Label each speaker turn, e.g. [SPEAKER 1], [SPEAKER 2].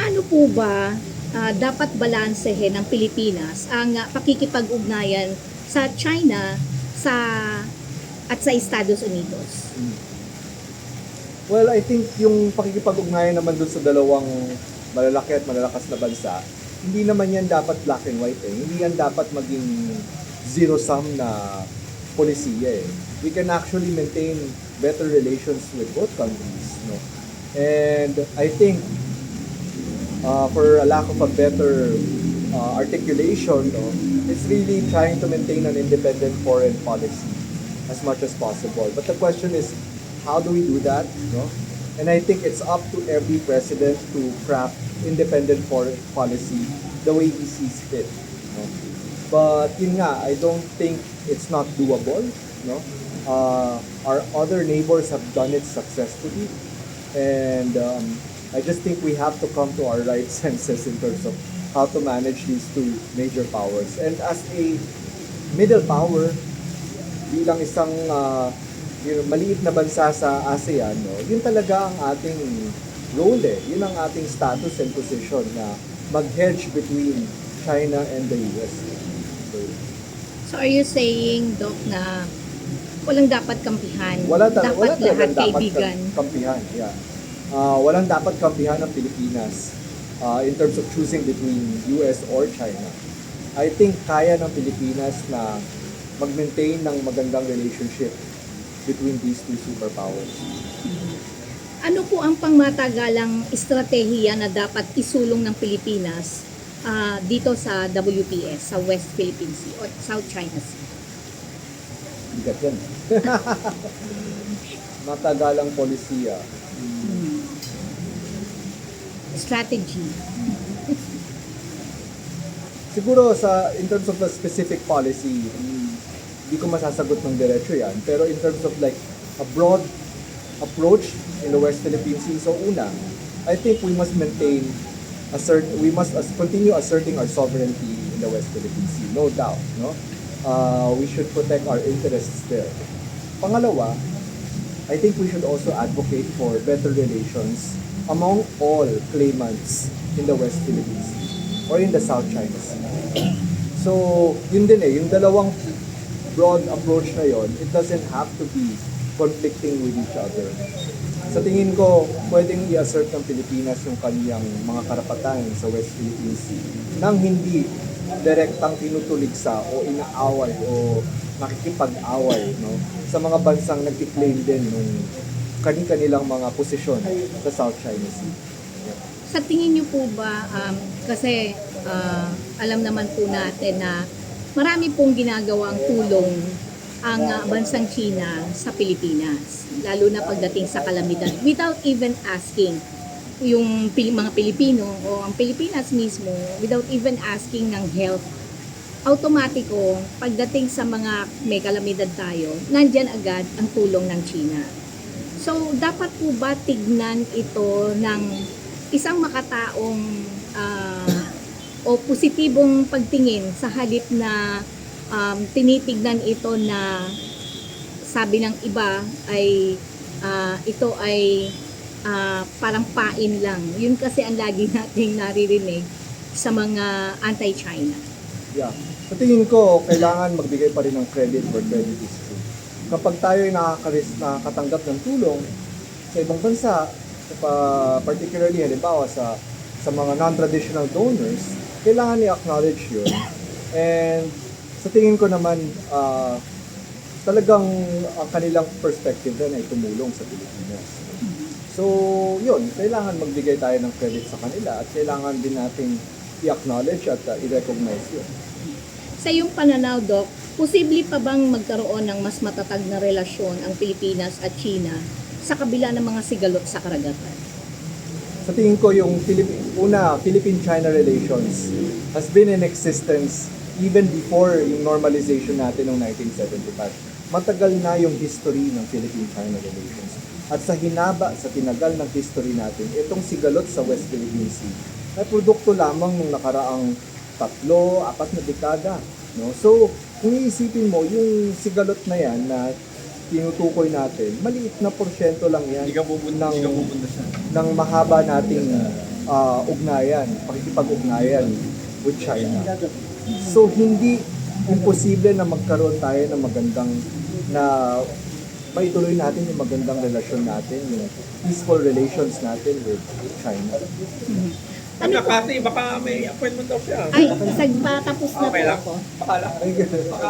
[SPEAKER 1] paano po ba dapat balansehin ng Pilipinas ang pakikipag-ugnayan sa China sa at sa Estados Unidos?
[SPEAKER 2] Well, I think yung pakikipag-ugnayan naman dun sa dalawang malalaki at malalakas na bansa, hindi naman yan dapat black and white eh. Hindi yan dapat maging zero-sum na polisiya eh. We can actually maintain better relations with both countries, no? And I think for a lack of a better articulation, no, it's really trying to maintain an independent foreign policy as much as possible. But the question is, how do we do that? No? And I think it's up to every president to craft independent foreign policy the way he sees fit. No? But yun nga, I don't think it's not doable. No? Our other neighbors have done it successfully. And I just think we have to come to our right senses in terms of how to manage these two major powers. And as a middle power, bilang isang maliit na bansa sa ASEAN, no, yun talaga ang ating role eh. Yun ang ating status and position na mag-hedge between China and the US.
[SPEAKER 1] So are you saying, Doc, na walang dapat kampihan?
[SPEAKER 2] Wala
[SPEAKER 1] lahat
[SPEAKER 2] talagang
[SPEAKER 1] kaibigan?
[SPEAKER 2] kampihan. Yeah. Walang dapat kampihan ng Pilipinas in terms of choosing between US or China. I think kaya ng Pilipinas na mag-maintain ng magandang relationship between these two superpowers.
[SPEAKER 1] Ano po ang pangmatagalang estratehiya na dapat isulong ng Pilipinas dito sa WPS, sa West Philippine Sea o South China Sea?
[SPEAKER 2] Bigat yan. Matagalang polisiya.
[SPEAKER 1] Strategy.
[SPEAKER 2] Siguro in terms of a specific policy, hindi ko masasagot ng diretso yan. Pero in terms of like a broad approach in the West Philippine Sea, so una, I think we must continue asserting our sovereignty in the West Philippine Sea, no doubt. No, we should protect our interests there. Pangalawa, I think we should also advocate for better relations among all claimants in the West Philippine Sea or in the South China Sea. So, yun din eh, yung dalawang broad approach na yon, it doesn't have to be conflicting with each other. Sa tingin ko, pwedeng i-assert ng Pilipinas yung kanyang mga karapatan sa West Philippine Sea nang hindi direktang tinutuligsa o inaaway o nakikipag-away, no, sa mga bansang nag-claim din ng kanilang mga posisyon sa South China Sea.
[SPEAKER 1] Sa tingin niyo po ba, kasi alam naman po natin na marami pong ginagawang tulong ang bansang China sa Pilipinas, lalo na pagdating sa kalamidad, without even asking yung mga Pilipino o ang Pilipinas mismo, without even asking ng help. Automatiko, pagdating sa mga may kalamidad tayo, nandyan agad ang tulong ng China. So, dapat po ba tignan ito ng isang makataong o positibong pagtingin sa halip na tinitignan ito na sabi ng iba ay ito ay parang pain lang. Yun kasi ang lagi nating naririnig sa mga anti-China.
[SPEAKER 2] Yeah. Sa tingin ko, kailangan magbigay pa rin ng credit where credit is due. Kapag tayo ay nakakatanggap ng tulong sa ibang bansa, particularly halimbawa sa mga non-traditional donors, kailangan i-acknowledge yun. And sa tingin ko naman, talagang ang kanilang perspective din ay tumulong sa Pilipinas. So, yun, kailangan magbigay tayo ng credit sa kanila at kailangan din natin i-acknowledge at i-recognize yun.
[SPEAKER 1] Sa iyong pananaw, Doc, posible pa bang magkaroon ng mas matatag na relasyon ang Pilipinas at China sa kabila ng mga sigalot sa karagatan?
[SPEAKER 2] Sa tingin ko, yung Philippine-China relations has been in existence even before yung normalization natin noong 1975. Matagal na yung history ng Philippine-China relations. At sa tinagal ng history natin, itong sigalot sa West Philippine Sea ay produkto lamang ng nakaraang 3-4 na dekada. No? So, kung iisipin mo, yung sigalot na yan na tinutukoy natin, maliit na porsyento lang yan ng mahaba nating pakikipag-ugnayan with China. So hindi imposible na magkaroon tayo ng magandang na maituloy natin yung magandang relasyon natin, yung peaceful relations natin with China.
[SPEAKER 1] Ano po?
[SPEAKER 3] Kasi baka may appointment daw siya.
[SPEAKER 1] Ay, sagpa tapos na po
[SPEAKER 3] Okay lang.
[SPEAKER 1] ako.
[SPEAKER 3] Baka lang.
[SPEAKER 2] Ay, ganun.
[SPEAKER 3] Baka